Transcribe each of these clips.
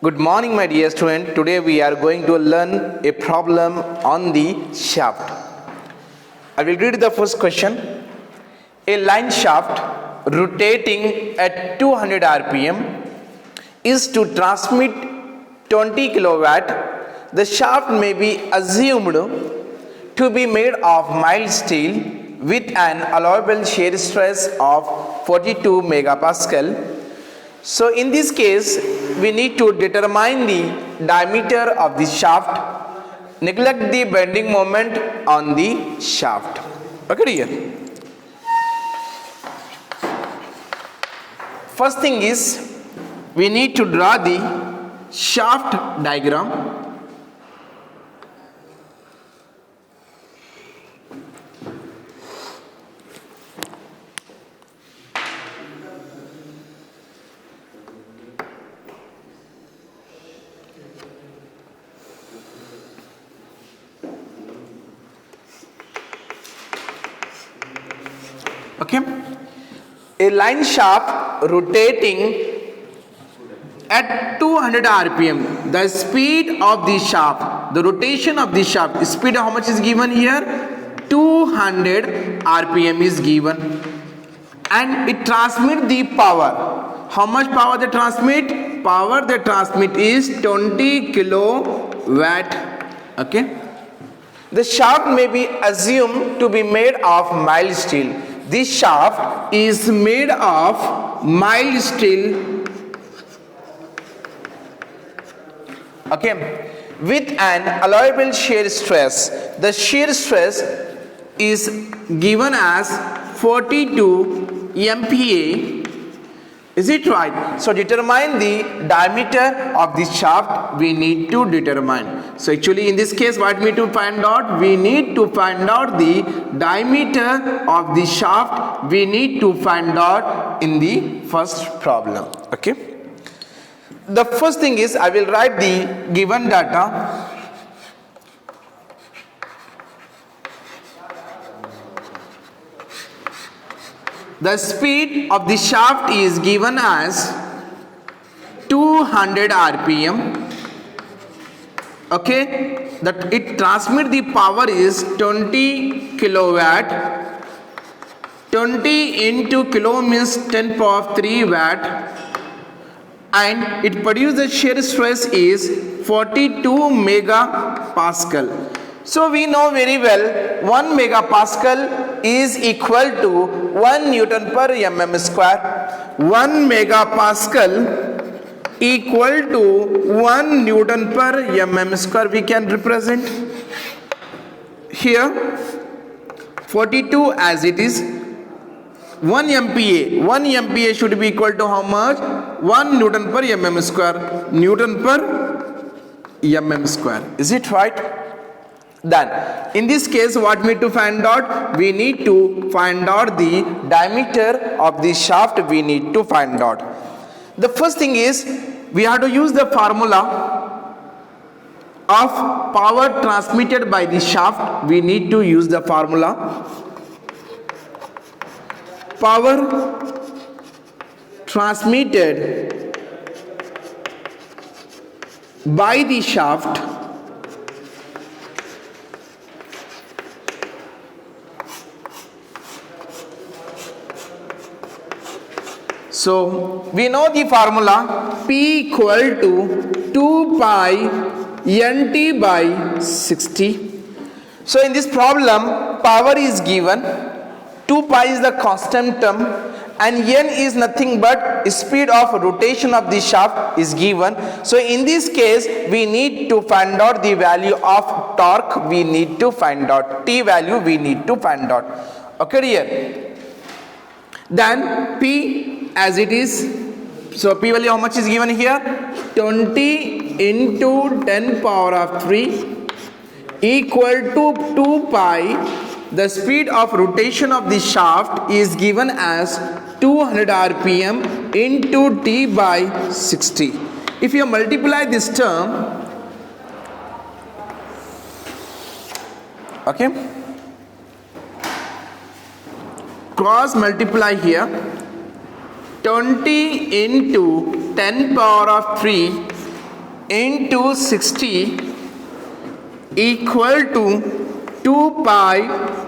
Good morning, my dear student. Today we are going to learn a problem on the shaft. I will read the first question. A line shaft rotating at 200 rpm is to transmit 20 kilowatt. The shaft may be assumed to be made of mild steel with an allowable shear stress of 42 megapascal. So in this case, we need to determine the diameter of the shaft, neglect the bending moment on the shaft. Okay, dear. First thing is, we need to draw the shaft diagram. Okay, a line shaft rotating at 200 rpm. The speed of the shaft, the rotation of the shaft, speed how much is given here? 200 rpm is given, and it transmit the power. How much power they transmit? Power they transmit is 20 kilowatt. Okay, the shaft may be assumed to be made of mild steel. This shaft is made of mild steel, okay, with an allowable shear stress. The shear stress is given as 42 MPa. Is it right? So determine the diameter of the shaft we need to determine. So actually in this case, what we need to find out? We need to find out the diameter of the shaft. We need to find out in the first problem. Okay. The first thing is, I will write the given data. The speed of the shaft is given as 200 rpm. Okay, that it transmit the power is 20 kilowatt. 20 into kilo means 10 power of 3 watt, and it produces shear stress is 42 megapascal. So we know very well 1 megapascal is equal to 1 Newton per mm square. 1 megapascal equal to 1 Newton per mm square. We can represent here 42 as it is. 1 MPa. 1 MPa should be equal to how much? 1 Newton per mm square. Newton per mm square. Is it right? Then in this case, what we need to find out? We need to find out the diameter of the shaft. We need to find out. The first thing is, we have to use the formula of power transmitted by the shaft. We need to use the formula. Power transmitted by the shaft so we know the formula P equal to 2 pi NT by 60. So in this problem, power is given. 2 pi is the constant term, and N is nothing but speed of rotation of the shaft is given. So in this case, we need to find out the value of torque. We need to find out T value. We need to find out. Okay, dear. Then P as it is. So P value how much is given here? 20 into 10 power of 3 equal to 2 pi. The speed of rotation of the shaft is given as 200 rpm into T by 60. If you multiply this term, okay, cross multiply here, 20 into 10 power of 3 into 60 equal to 2 pi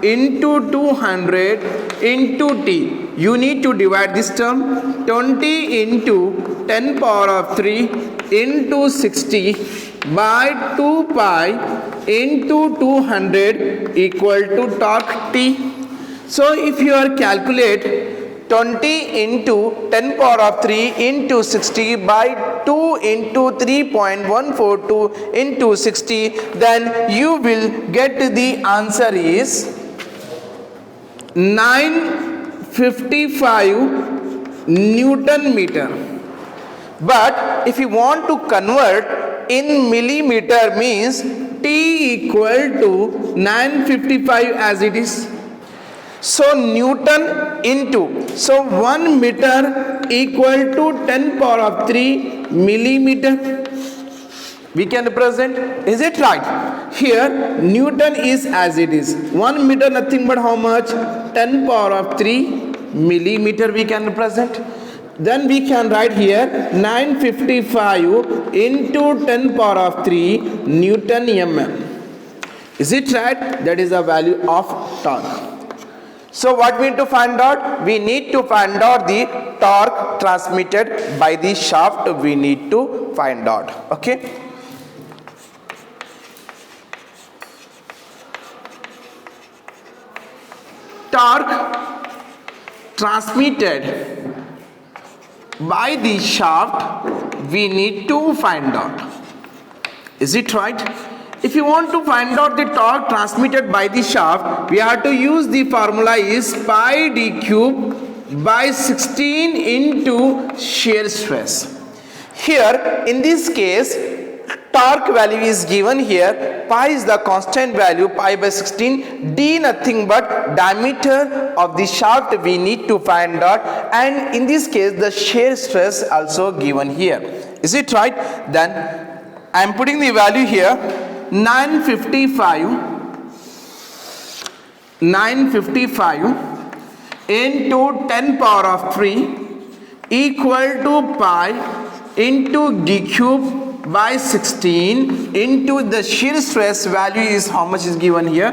into 200 into t. You need to divide this term. 20 into 10 power of 3 into 60 by 2 pi into 200 equal to torque T. So if you are calculate 20 into 10 power of 3 into 60 by 2 into 3.142 into 60, then you will get the answer is 955 Newton meter. But if you want to convert in millimeter, means T equal to 955 as it is. So Newton into, so 1 meter equal to 10 power of 3 millimeter. We can represent, is it right? Here Newton is as it is. 1 meter nothing but how much? 10 power of 3 millimeter we can represent. Then we can write here 955 into 10 power of 3 Newton mm. Is it right? That is the value of torque. So what we need to find out? We need to find out the torque transmitted by the shaft. We need to find out. Okay. Torque transmitted by the shaft we need to find out. Is it right? If you want to find out the torque transmitted by the shaft, we have to use the formula is pi d cube by 16 into shear stress. Here in this case, torque value is given here. Pi is the constant value, pi by 16. D nothing but diameter of the shaft we need to find out, and in this case the shear stress also given here. Is it right? Then I am putting the value here. 955 into 10 power of 3 equal to pi into d cube by 16 into the shear stress value is how much is given here?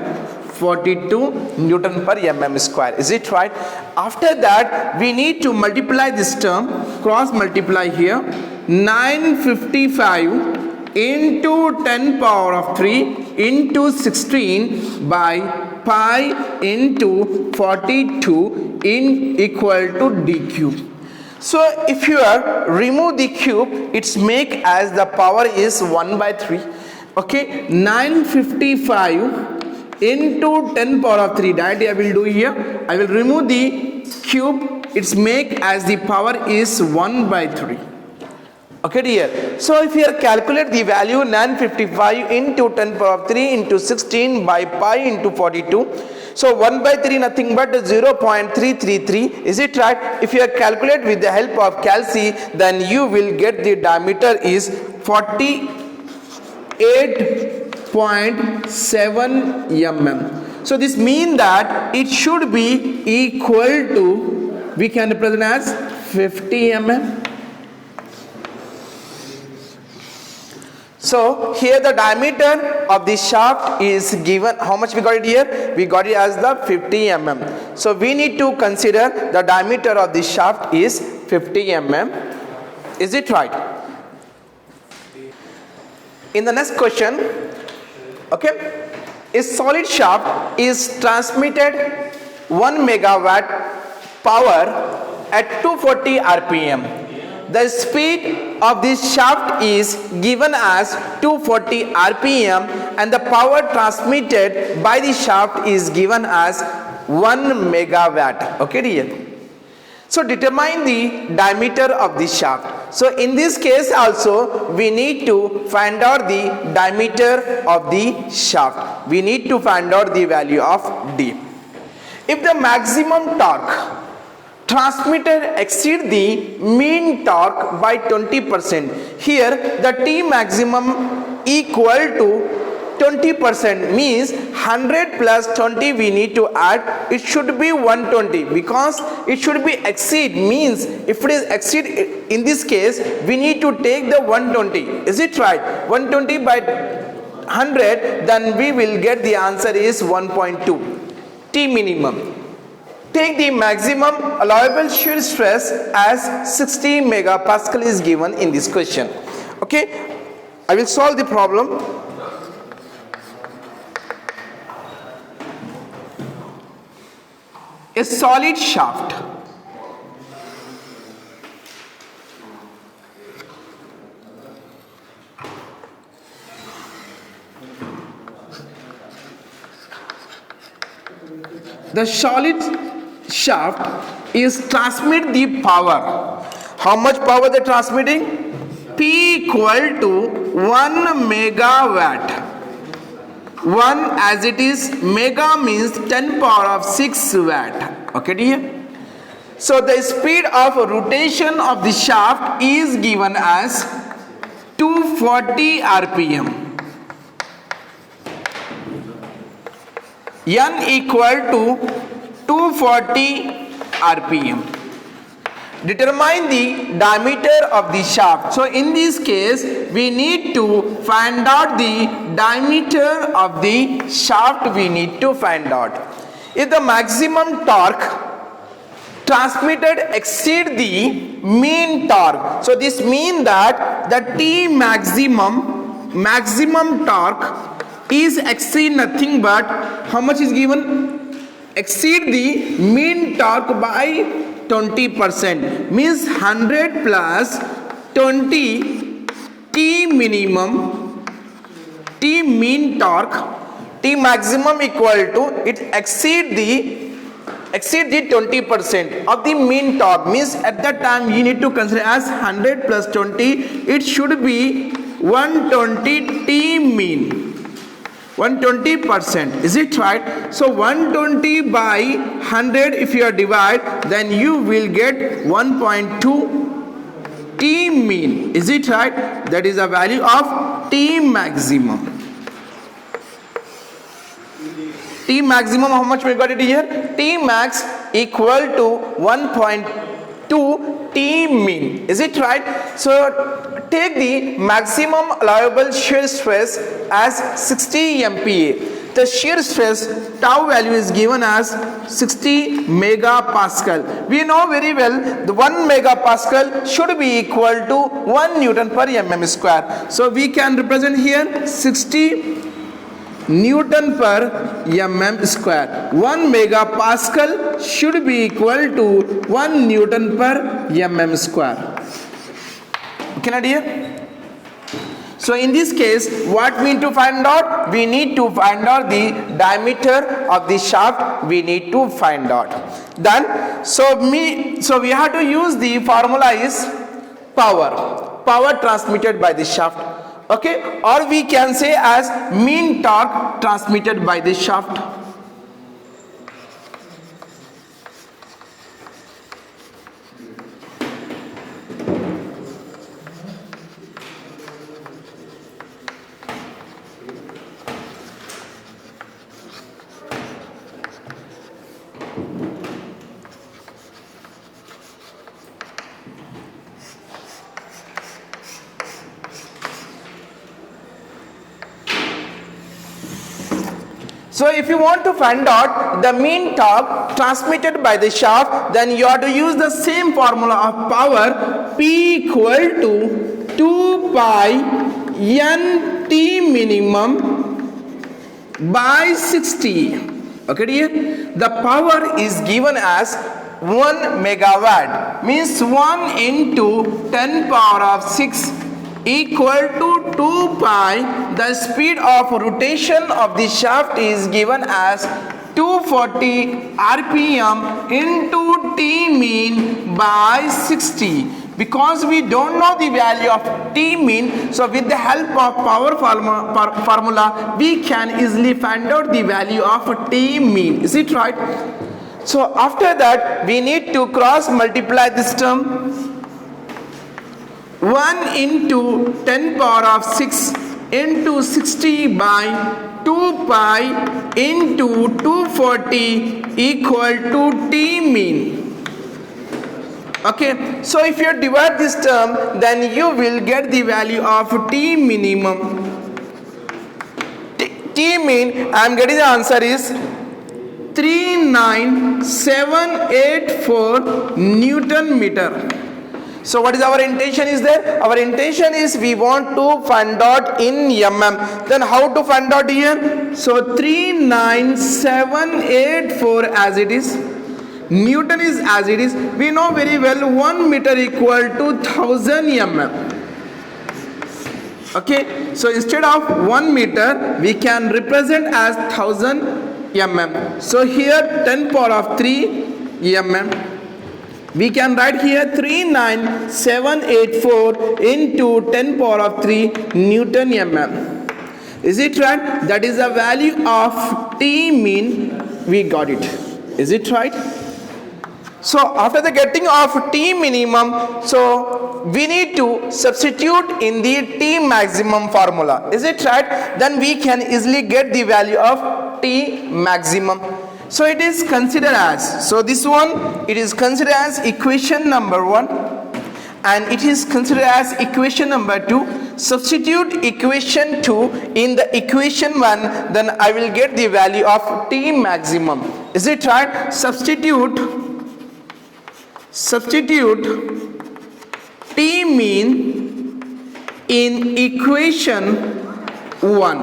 42 Newton per mm square. Is it right? After that we need to multiply this term, cross multiply here. 955 into 10 power of 3 into 16 by pi into 42 in equal to d cube. So if you remove the cube, it's make as the power is 1 by 3. Okay, 955 into 10 power of 3. Directly I will do here. I will remove the cube. It's make as the power is 1 by 3. Okay dear. So if you calculate the value 955 into 10 power of 3 into 16 by pi into 42. So 1 by 3 nothing but 0.333. Is it right? If you calculate with the help of calci, then you will get the diameter is 48.7 mm. So this means that it should be equal to, we can represent as 50 mm. So here the diameter of the shaft is given. How much we got it here? We got it as the 50 mm. So we need to consider the diameter of the shaft is 50 mm. Is it right? In the next question, okay, a solid shaft is transmitted 1 megawatt power at 240 rpm. The speed of this shaft is given as 240 rpm and the power transmitted by the shaft is given as 1 megawatt. Okay dear. So determine the diameter of the shaft. So in this case also we need to find out the diameter of the shaft. We need to find out the value of D. If the maximum torque transmitted exceed the mean torque by 20%. Here the T maximum equal to 20% means 100 plus 20 we need to add, it should be 120 because it should be exceed, means if it is exceed, in this case we need to take the 120. Is it right? 120 by 100, then we will get the answer is 1.2. T minimum. Take the maximum allowable shear stress as 60 megapascal is given in this question. Okay, I will solve the problem. A solid shaft. The solid shaft is transmit the power. How much power they transmitting? P equal to 1 megawatt. 1 as it is, mega means 10 power of 6 watt. Okay dear? So the speed of rotation of the shaft is given as 240 rpm. N equal to 240 rpm. Determine the diameter of the shaft. So in this case we need to find out the diameter of the shaft. We need to find out if the maximum torque transmitted exceed the mean torque. So this means that the T maximum torque is exceed nothing but how much is given? Exceed the mean torque by 20%, means 100 plus 20 T minimum, T mean torque, T maximum equal to, it exceed the 20% of the mean torque, means at that time you need to consider as 100 plus 20, it should be 120 T mean. 120%, is it right? So 120 by 100 if you are divide, then you will get 1.2 T mean. Is it right? That is a value of T maximum. T maximum, how much we got it here? T max equal to 1.2 T mean. Is it right? So take the maximum allowable shear stress as 60 MPa. The shear stress tau value is given as 60 megapascal. We know very well the 1 megapascal should be equal to 1 Newton per mm square. So we can represent here 60 Newton per mm square. 1 megapascal should be equal to 1 Newton per mm square. Okay, dear? So in this case, what we need to find out? We need to find out the diameter of the shaft. We need to find out. Done. So we have to use the formula is power transmitted by the shaft. Okay, or we can say as mean torque transmitted by the shaft. So if you want to find out the mean torque transmitted by the shaft, then you have to use the same formula of power, P equal to 2 pi N T minimum by 60. Okay dear? The power is given as 1 megawatt, means 1 into 10 power of 6 equal to 2 pi. The speed of rotation of the shaft is given as 240 rpm into T mean by 60. Because we don't know the value of T mean, so with the help of power formula we can easily find out the value of T mean. Is it right? So after that we need to cross multiply this term. 1 into 10 power of 6 into 60 by 2 pi into 240 equal to T mean. Okay, so if you divide this term, then you will get the value of T minimum. T mean, I am getting the answer is 39784 Newton meter. So what is our intention is there? Our intention is we want to find out in mm. Then how to find out here? So 39784 as it is. Newton is as it is. We know very well 1 meter equal to 1000 mm. Okay, so instead of 1 meter we can represent as 1000 mm. So here 10 power of 3 mm. We can write here 39784 into 10 power of 3 Newton mm. Is it right? That is the value of T mean. We got it. Is it right? So after the getting of T minimum, so we need to substitute in the T maximum formula. Is it right? Then we can easily get the value of T maximum. So it is considered as, so this one, it is considered as equation number 1 and it is considered as equation number 2. Substitute equation 2 in the equation 1, then I will get the value of T maximum. Is it right? Substitute T mean in equation 1.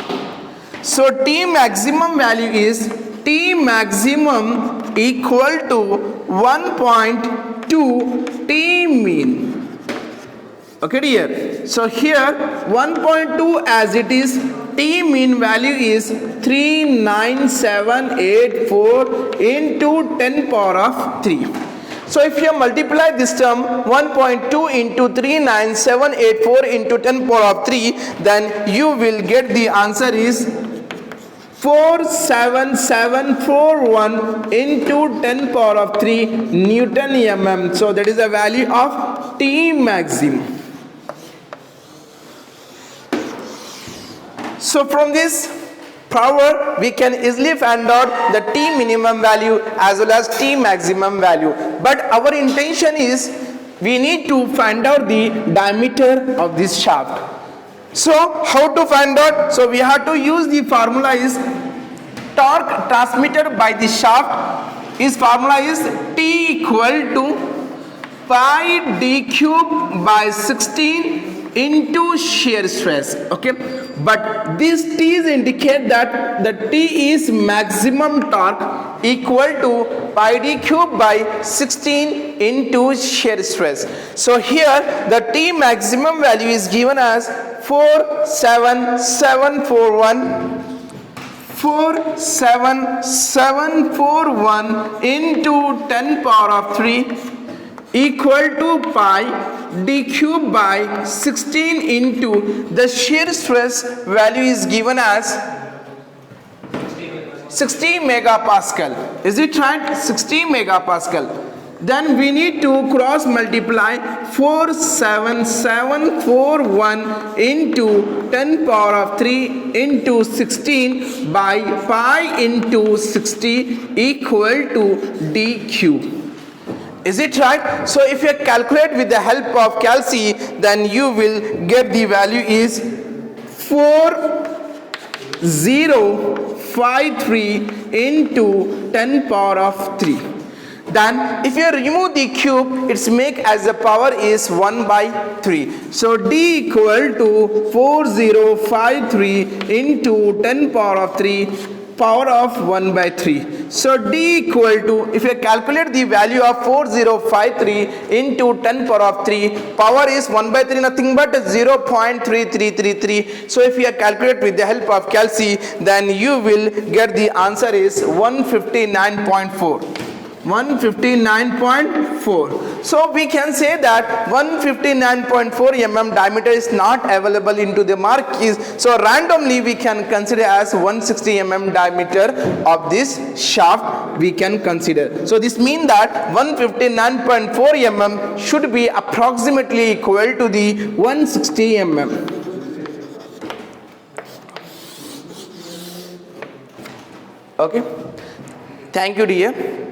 So T maximum value is T maximum equal to 1.2 T mean. Okay dear. So here 1.2 as it is, T mean value is 39784 into 10 power of 3. So if you multiply this term 1.2 into 39784 into 10 power of 3, then you will get the answer is 47741 into 10 power of 3 Newton mm. So that is the value of T maximum. So from this power we can easily find out the T minimum value as well as T maximum value. But our intention is we need to find out the diameter of this shaft. So how to find out? So we have to use the formula is torque transmitted by the shaft. His formula is T equal to pi d cube by 16 into shear stress. Okay, but this T is indicate that the T is maximum torque equal to pi d cube by 16 into shear stress. So here the T maximum value is given as 47741 into 10 power of 3 equal to pi d cube by 16 into the shear stress value is given as 60 megapascal. Is it right? 60 megapascal. Then we need to cross multiply 47741 into 10 power of 3 into 16 by pi into 60 equal to d cube. Is it right? So if you calculate with the help of calci, then you will get the value is 4053 into 10 power of 3. Then if you remove the cube, its make as the power is 1 by 3. So D equal to 4053 into 10 power of 3 power of 1 by 3. So D equal to, if you calculate the value of 4053 into 10 power of 3, power is 1 by 3 nothing but 0.3333. So if you calculate with the help of calci, then you will get the answer is 159.4. 159.4. So we can say that 159.4 mm diameter is not available into the marquees. So randomly we can consider as 160 mm diameter of this shaft we can consider. So this means that 159.4 mm should be approximately equal to the 160 mm. Okay. Thank you, dear.